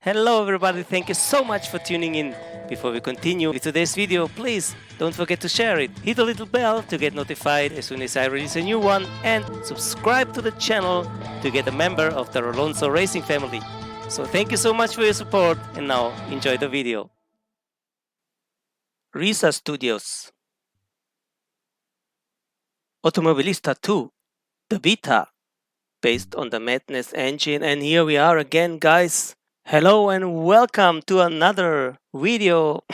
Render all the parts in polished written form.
Hello everybody, thank you so much for tuning in. Before we continue with today's video, please don't forget to share it, hit the little bell to get notified as soon as I release a new one, and subscribe to the channel to get a member of the Rolonzo Racing family. So thank you so much for your support, and now enjoy the video. Risa Studios, Automobilista 2, the beta, based on the Madness engine, and here we are again, guys. Hello and welcome to another video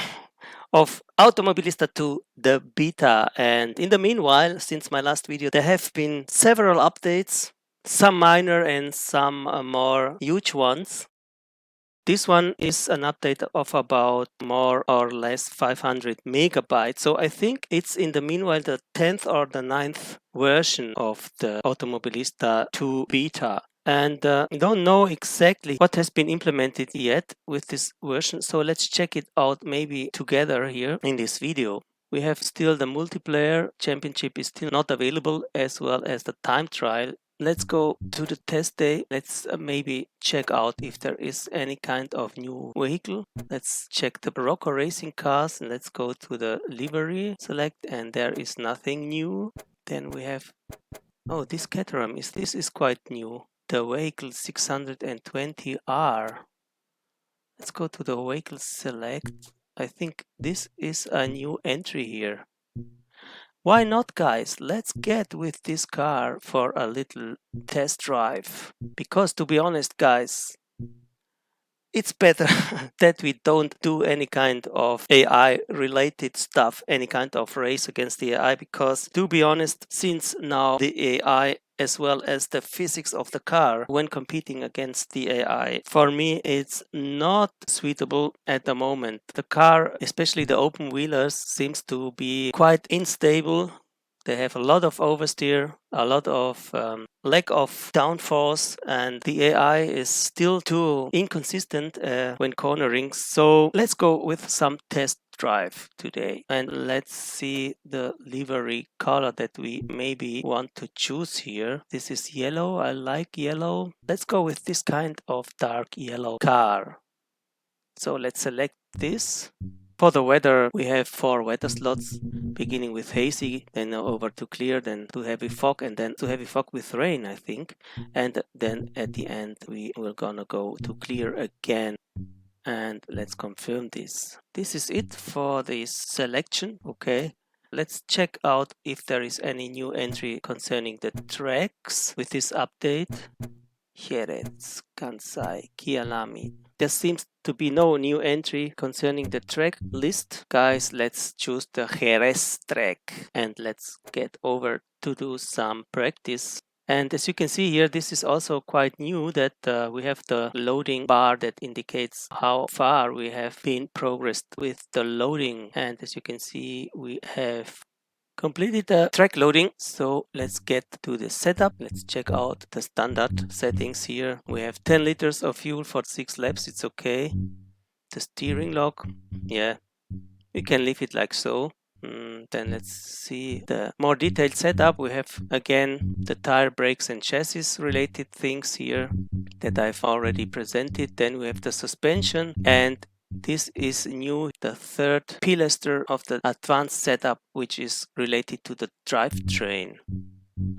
of Automobilista 2, the beta. And in the meanwhile, since my last video, there have been several updates, some minor and some more huge ones. This one is an update of about more or less 500 megabytes. So I think it's in the meanwhile the 10th or the 9th version of the Automobilista 2 beta. And we don't know exactly what has been implemented yet with this version. So let's check it out maybe together here in this video. We have still the multiplayer championship is still not available, as well as the time trial. Let's go to the test day. Let's maybe check out if there is any kind of new vehicle. Let's check the Barocco racing cars and let's go to the livery select, and there is nothing new. Then we have, oh, this Catharam this is quite new. The vehicle 620R. Let's go to the vehicle select. I think this is a new entry here. Why not, guys? Let's get with this car for a little test drive. Because to be honest, guys, it's better that we don't do any kind of AI related stuff, any kind of race against the AI, because to be honest, since now the AI as well as the physics of the car when competing against the AI, for me it's not suitable at the moment. The car, especially the open wheelers, seems to be quite unstable. They have a lot of oversteer, a lot of lack of downforce, and the AI is still too inconsistent when cornering. So let's go with some test drive today, and let's see the livery color that we maybe want to choose here. This is yellow. I like yellow. Let's go with this kind of dark yellow car. So let's select this. For the weather, we have 4 weather slots, beginning with hazy, then over to clear, then to heavy fog, and then to heavy fog with rain, I think. And then at the end, we will gonna go to clear again. And let's confirm this. This is it for this selection. Okay. Let's check out if there is any new entry concerning the tracks with this update. Jerez, Kansai, Kyalami. There seems to be no new entry concerning the track list. Guys, let's choose the Jerez track and let's get over to do some practice. And as you can see here, this is also quite new that we have the loading bar that indicates how far we have been progressed with the loading. And as you can see, we have completed the track loading. So let's get to the setup. Let's check out the standard settings here. We have 10 liters of fuel for 6 laps. It's okay. The steering lock, yeah, we can leave it like so. Then let's see the more detailed setup. We have again the tire, brakes and chassis related things here that I've already presented. Then we have the suspension, and this is new, the third pilaster of the advanced setup, which is related to the drivetrain.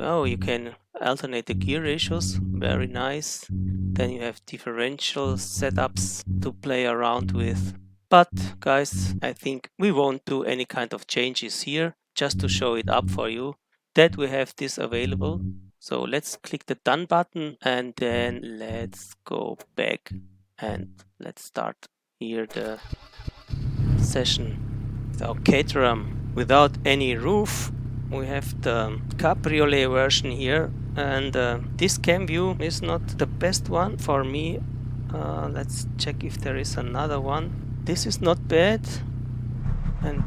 Oh, you can alternate the gear ratios, very nice. Then you have differential setups to play around with. But guys, I think we won't do any kind of changes here, just to show it up for you that we have this available. So let's click the done button and then let's go back and let's start here the session with our Catharam without any roof. We have the cabriolet version here, and this cam view is not the best one for me. Let's check if there is another one. This is not bad, and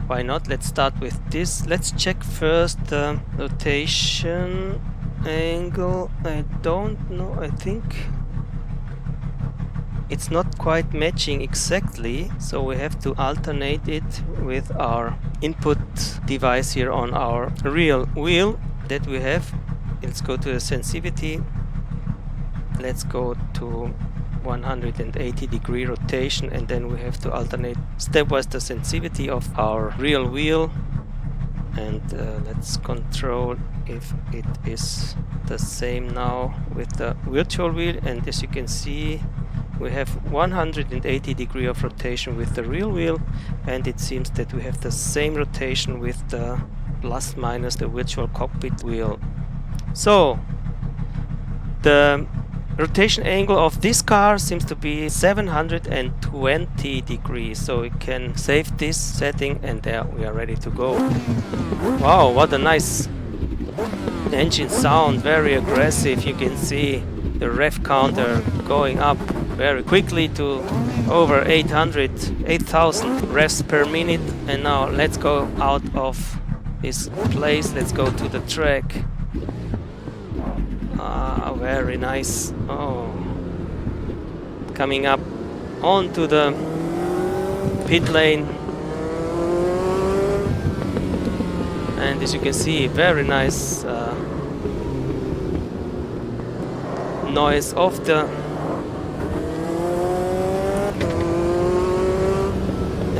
why not? Let's start with this. Let's check first the rotation angle. I don't know, I think it's not quite matching exactly, so we have to alternate it with our input device here on our real wheel that we have. Let's go to the sensitivity. Let's go to 180-degree rotation, and then we have to alternate stepwise the sensitivity of our real wheel. And let's control if it is the same now with the virtual wheel. And as you can see, we have 180-degree of rotation with the real wheel, and it seems that we have the same rotation with the plus minus the virtual cockpit wheel. So the rotation angle of this car seems to be 720 degrees, so we can save this setting, and there we are ready to go. Wow, what a nice engine sound, very aggressive. You can see the rev counter going up very quickly to over 8,000 revs per minute. And now let's go out of this place, let's go to the track. Very nice. Oh, coming up onto the pit lane, and as you can see, very nice noise of the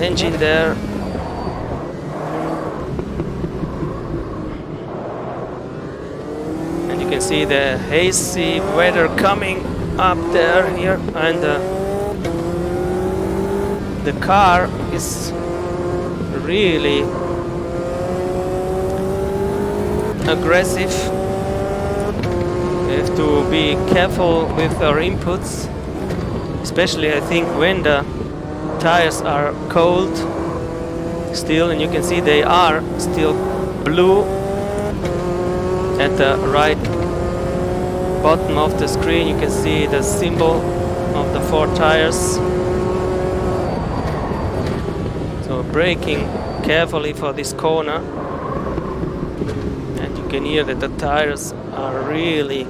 engine there. And you can see the hazy weather coming up there here, and the car is really aggressive. We have to be careful with our inputs, especially I think when the tires are cold still, and you can see they are still blue at the right bottom of the screen. You can see the symbol of the 4 tires. So braking carefully for this corner, and you can hear that the tires are really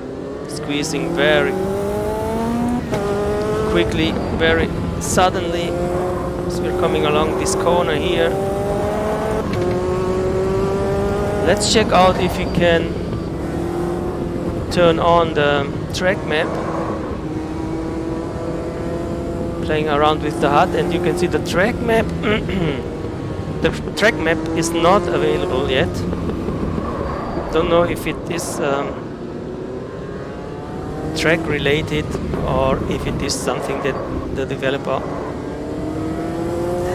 squeezing very quickly, very suddenly, as we're coming along this corner here. Let's check out if we can turn on the track map, playing around with the HUD, and you can see the track map. The track map is not available yet. Don't know if it is track related or if it is something that the developer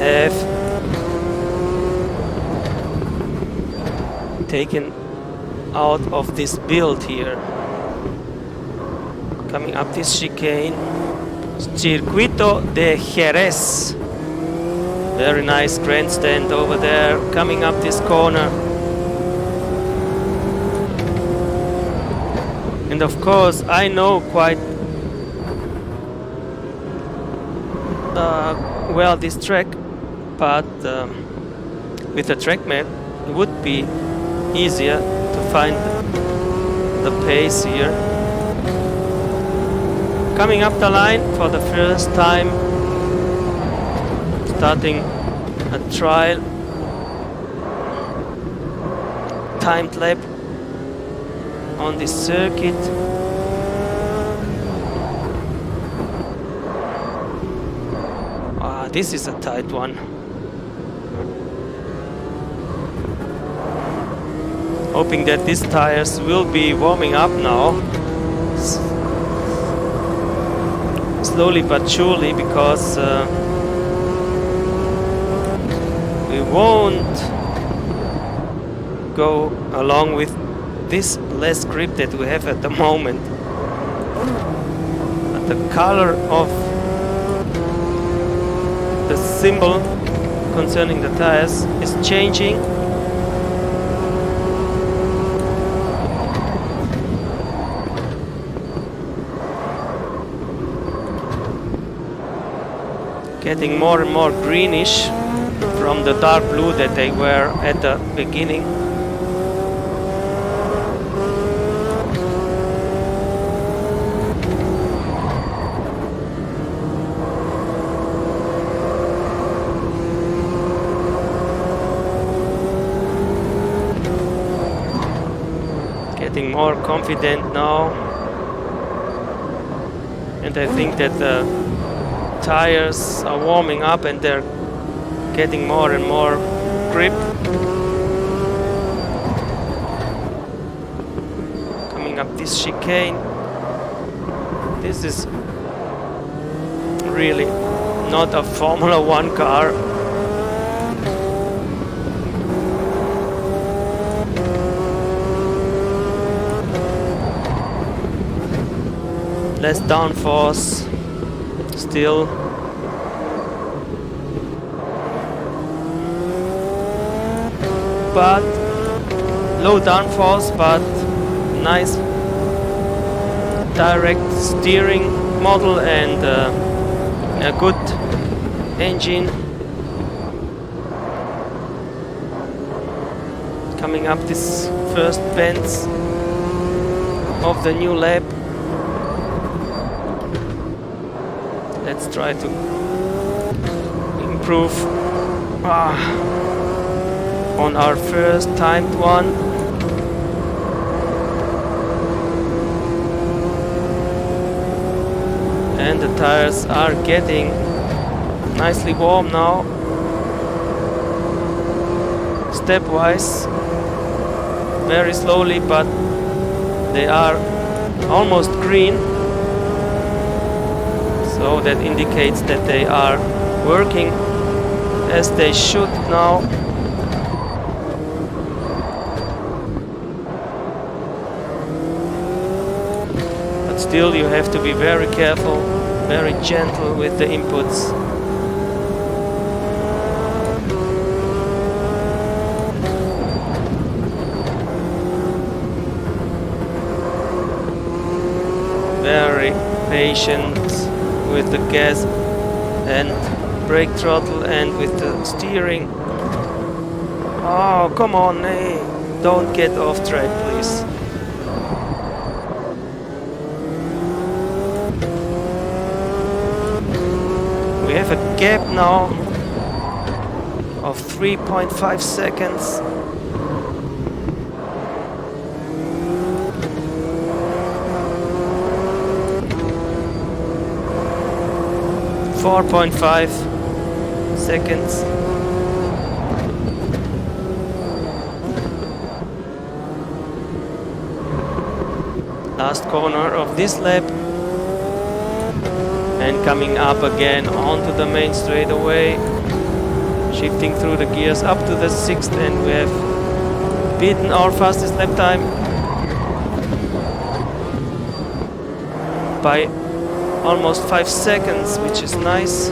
have taken out of this build here. Coming up this chicane, Circuito de Jerez. Very nice grandstand over there. Coming up this corner. And of course, I know quite well this track, but with the track map it would be easier to find the pace here. Coming up the line for the first time, starting a trial timed lap on this circuit. This is a tight one. Hoping that these tires will be warming up now, slowly but surely, because we won't go along with this less grip that we have at the moment. But the color of the symbol concerning the tires is changing. Getting more and more greenish from the dark blue that they were at the beginning. Getting more confident now. And I think that the tires are warming up and they're getting more and more grip. Coming up this chicane. This is really not a Formula One car. Less downforce still. But low downforce, but nice direct steering model and a good engine. Coming up this first bends of the new lap. Let's try to improve on our first timed one. And the tires are getting nicely warm now. Stepwise, very slowly, but they are almost green. So that indicates that they are working as they should now. But still you have to be very careful, very gentle with the inputs. Very patient with the gas and brake throttle and with the steering. Oh, come on, hey, don't get off track, please. We have a gap now of 3.5 seconds. 4.5 seconds. Last corner of this lap. And coming up again onto the main straightaway. Shifting through the gears up to the 6th, and we have beaten our fastest lap time by almost 5 seconds, which is nice.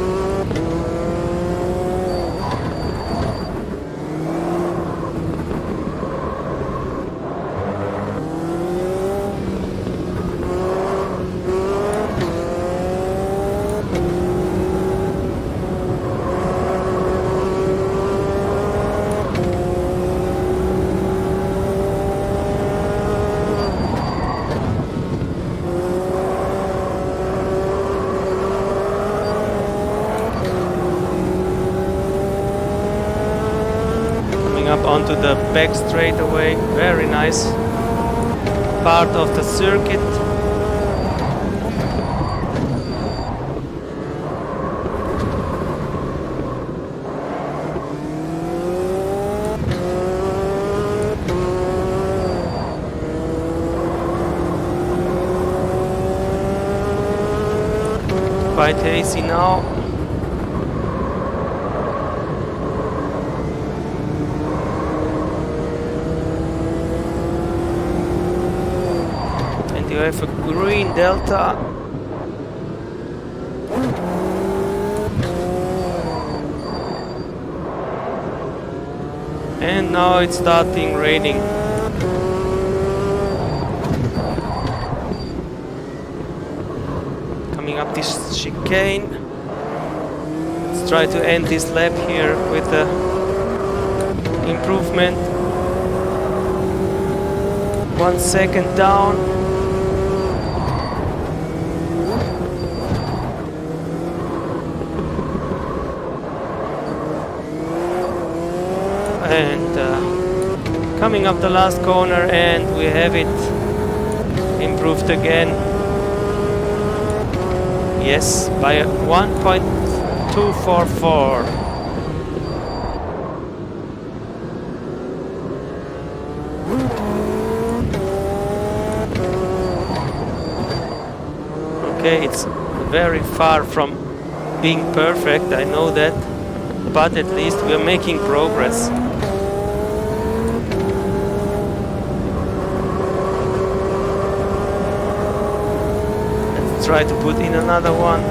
Up onto the back straightaway, very nice part of the circuit. Quite hazy now. You have a green delta. And now it's starting raining. Coming up this chicane. Let's try to end this lap here with the improvement. 1 second down. And coming up the last corner, and we have it improved again. Yes, by 1.244. Okay, it's very far from being perfect, I know that, but at least we are making progress. Let's try to put in another one.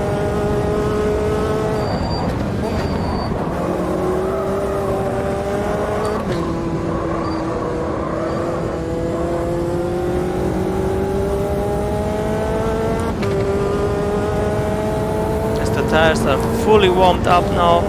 Tires are fully warmed up now.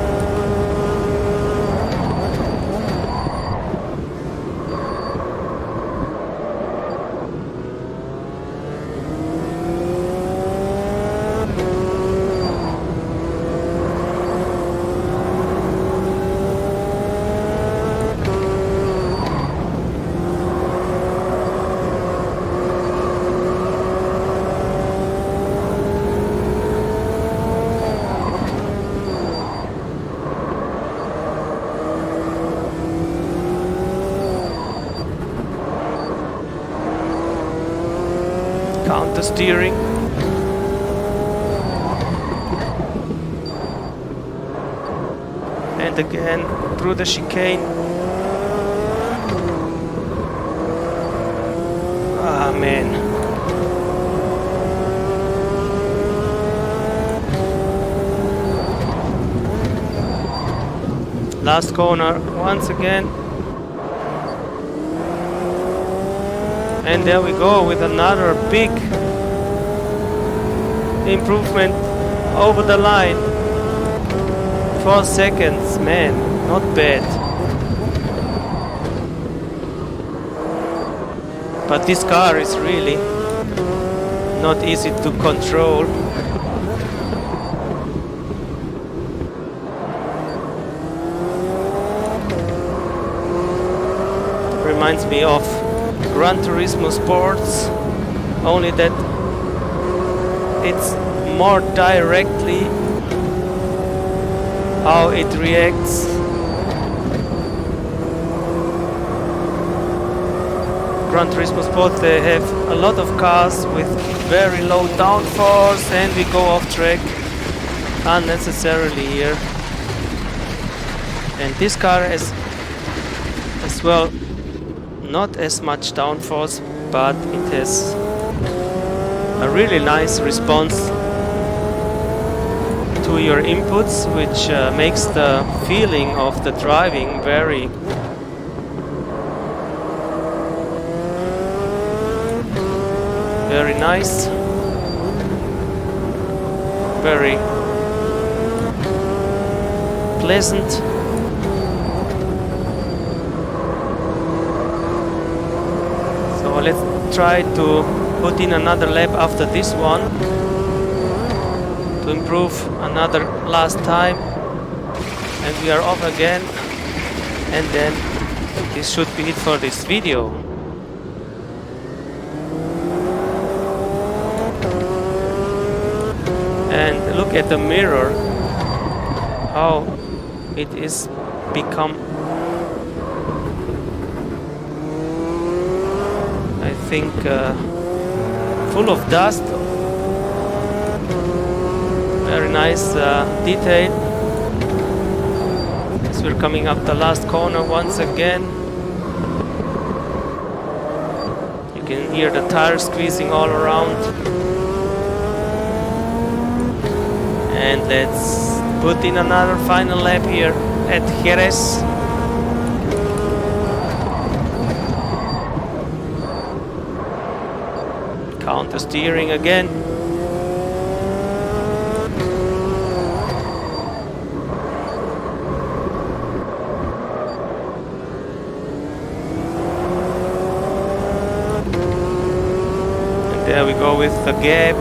Counter steering. And again through the chicane. Ah, man. Last corner once again. And there we go with another big improvement over the line. 4 seconds, man, not bad. But this car is really not easy to control. Reminds me of Gran Turismo Sports, only that it's more directly how it reacts. Gran Turismo Sport, they have a lot of cars with very low downforce, and we go off track unnecessarily here. And this car is as well not as much downforce, but it has a really nice response to your inputs, which makes the feeling of the driving very nice, very pleasant. So let's try to put in another lap after this one to improve another last time, and we are off again, and then this should be it for this video. And look at the mirror, how it is become, I think, full of dust. Very nice detail. As we're coming up the last corner once again, you can hear the tires squeezing all around. And let's put in another final lap here at Jerez. Counter steering again. And there we go with the gap.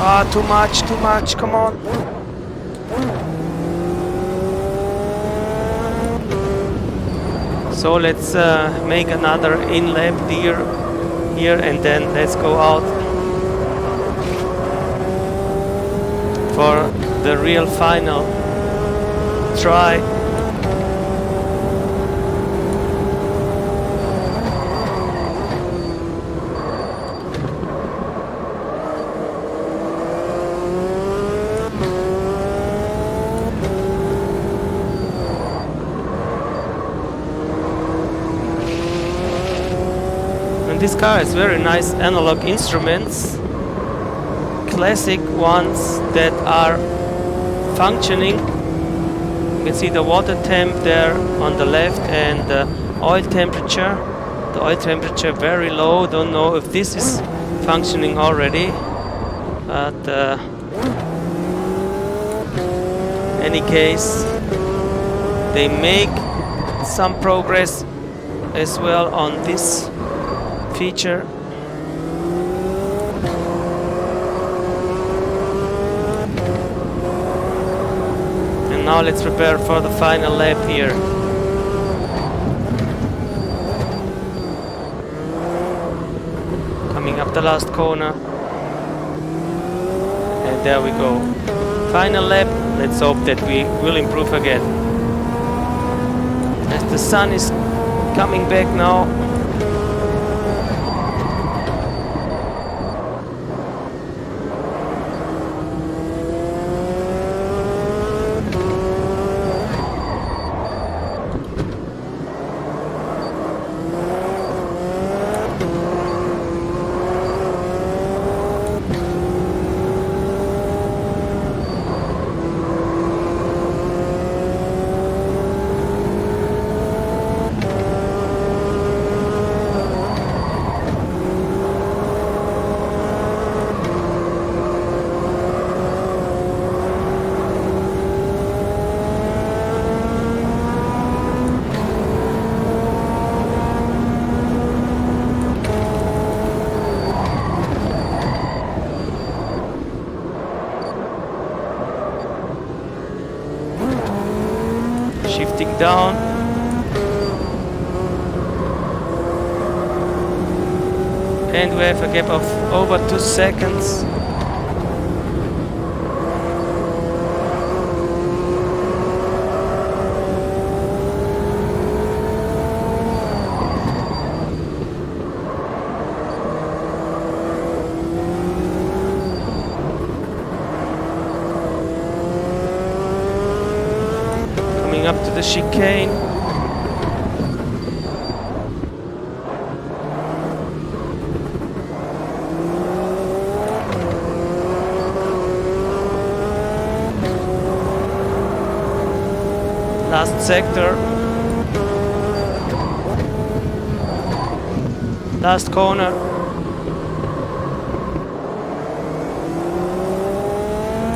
Ah, too much, come on. So let's make another in lap here, and then let's go out for the real final try. And this car has very nice analog instruments, classic ones that are functioning. You can see the water temp there on the left and the oil temperature. The oil temperature very low. Don't know if this is functioning already, but in any case, they make some progress as well on this feature. And now let's prepare for the final lap here. Coming up the last corner. And there we go. Final lap. Let's hope that we will improve again. As the sun is coming back now. Shifting down. And we have a gap of over 2 seconds. Up to the chicane. Last sector. Last corner.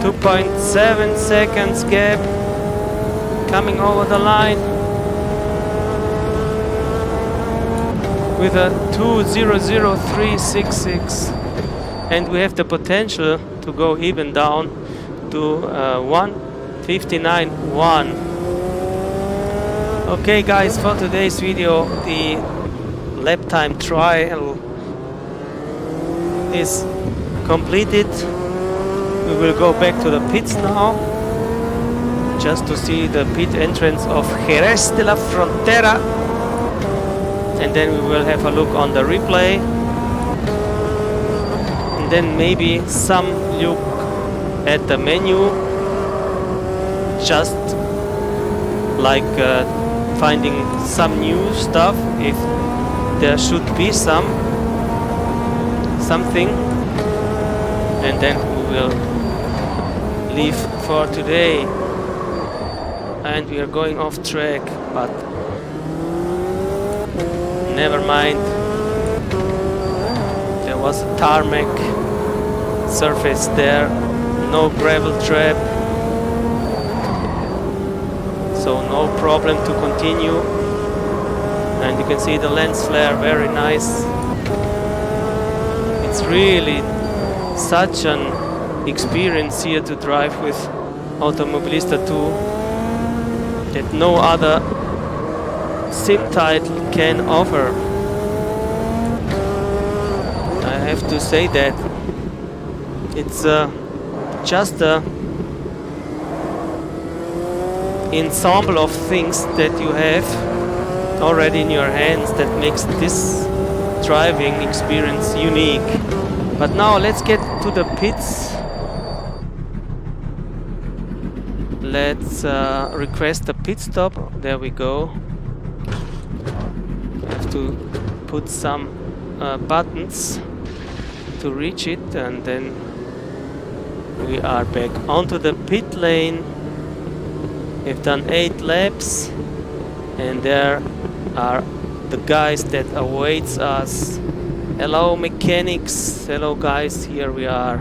.7 seconds gap. Coming over the line with a 2:00.366, and we have the potential to go even down to 1:59.1. Okay guys, for today's video the lap time trial is completed. We will go back to the pits now, just to see the pit entrance of Jerez de la Frontera, and then we will have a look on the replay, and then maybe some look at the menu, just like finding some new stuff if there should be something, and then we will leave for today. And we are going off track, but never mind. There was a tarmac surface there, no gravel trap, so no problem to continue. And you can see the lens flare, very nice. It's really such an experience here to drive with Automobilista 2 that no other sim title can offer. I have to say that it's just a ensemble of things that you have already in your hands that makes this driving experience unique. But now let's get to the pits. Let's request a pit stop. There we go. Have to put some buttons to reach it, and then we are back onto the pit lane. We've done 8 laps, and there are the guys that awaits us. Hello mechanics, hello guys, here we are.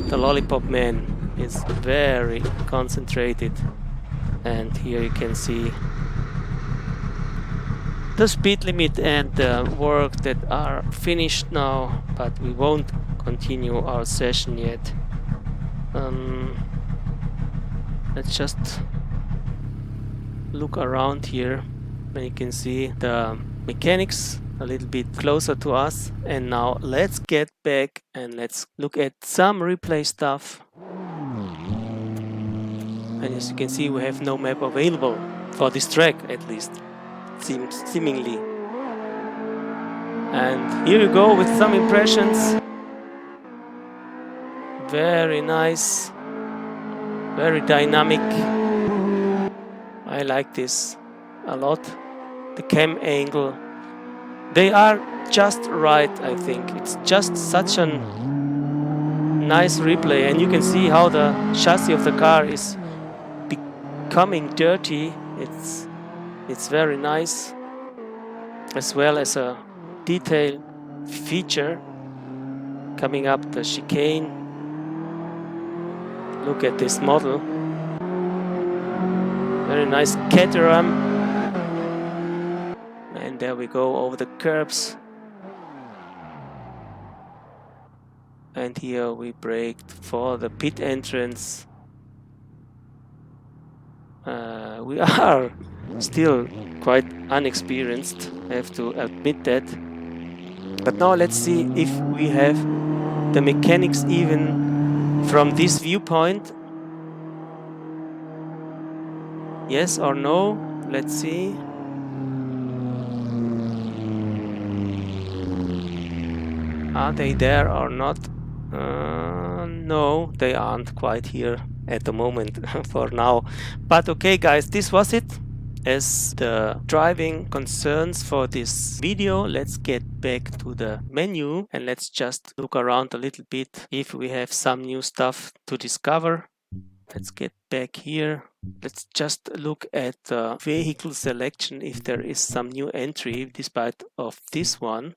The Lollipop Man is very concentrated, and here you can see the speed limit and the work that are finished now, but we won't continue our session yet. Let's just look around here, and you can see the mechanics a little bit closer to us. And now let's get back and let's look at some replay stuff. And as you can see, we have no map available for this track, at least seemingly. And here you go with some impressions. Very nice, very dynamic. I like this a lot. The cam angle, they are just right, I think. It's just such a nice replay, and you can see how the chassis of the car is becoming dirty. It's very nice, as well as a detail feature coming up the chicane. Look at this model. Very nice Catharam. And there we go over the curbs. And here we braked for the pit entrance. We are still quite unexperienced, I have to admit that. But now let's see if we have the mechanics even from this viewpoint. Yes or no? Let's see. Are they there or not? No, they aren't quite here at the moment for now. But okay guys, this was it as the driving concerns for this video. Let's get back to the menu and let's just look around a little bit if we have some new stuff to discover. Let's get back here. Let's just look at the vehicle selection if there is some new entry despite of this one.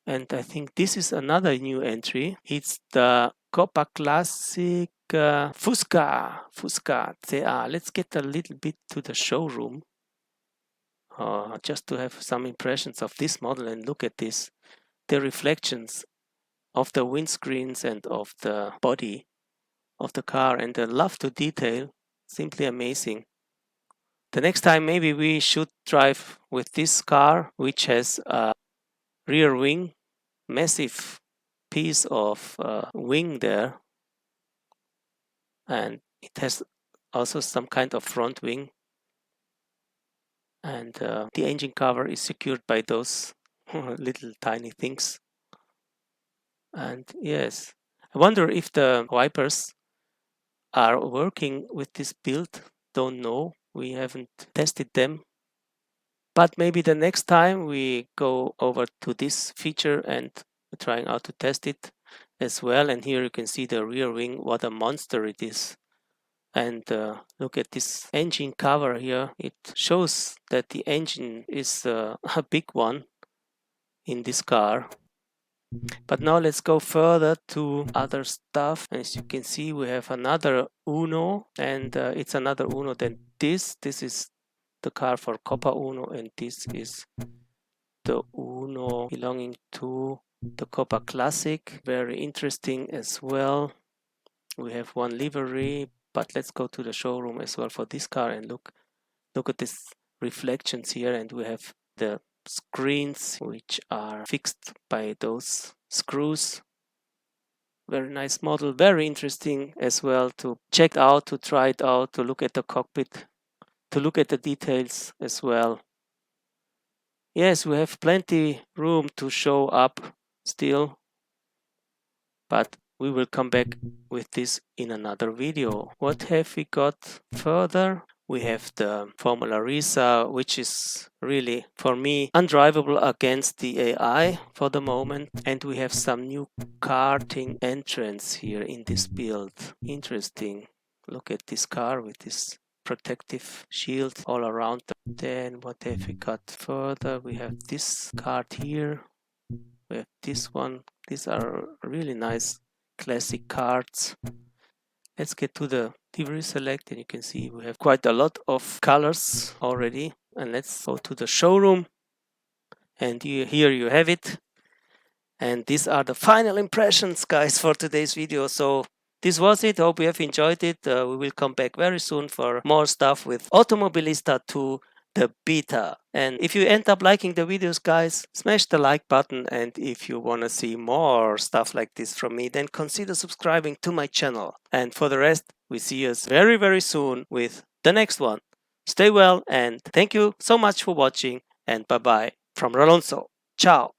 And I think this is another new entry. It's the Copa Classic Fusca CA. Let's get a little bit to the showroom just to have some impressions of this model. And look at this, the reflections of the windscreens and of the body of the car, and the love to detail, simply amazing. The next time maybe we should drive with this car, which has a rear wing, massive piece of wing there, and it has also some kind of front wing, and the engine cover is secured by those little tiny things. And yes, I wonder if the wipers are working with this build. Don't know, we haven't tested them. But maybe the next time we go over to this feature and trying out to test it as well. And here you can see the rear wing, what a monster it is. And look at this engine cover here. It shows that the engine is a big one in this car. But now let's go further to other stuff. As you can see, we have another Uno, and it's another Uno than this. This is the car for Copa Uno, and this is the Uno belonging to the Copa Classic. Very interesting as well. We have one livery, but let's go to the showroom as well for this car and look at these reflections here. And we have the screens which are fixed by those screws. Very nice model, very interesting as well to check out, to try it out, to look at the cockpit, to look at the details as well. Yes, we have plenty room to show up still, but we will come back with this in another video. What have we got further? We have the Formula Risa, which is really, for me, undrivable against the AI for the moment. And we have some new karting entrance here in this build. Interesting. Look at this car with this protective shield all around. Then what have we got further? We have this card here. We have this one. These are really nice classic cards. Let's get to the livery select, and you can see we have quite a lot of colors already. And let's go to the showroom, and here you have it. And these are the final impressions, guys, for today's video. So this was it. Hope you have enjoyed it. We will come back very soon for more stuff with Automobilista 2, the beta. And if you end up liking the videos, guys, smash the like button. And if you want to see more stuff like this from me, then consider subscribing to my channel. And for the rest, we see us very, very soon with the next one. Stay well, and thank you so much for watching, and bye-bye from Rolonzo. Ciao.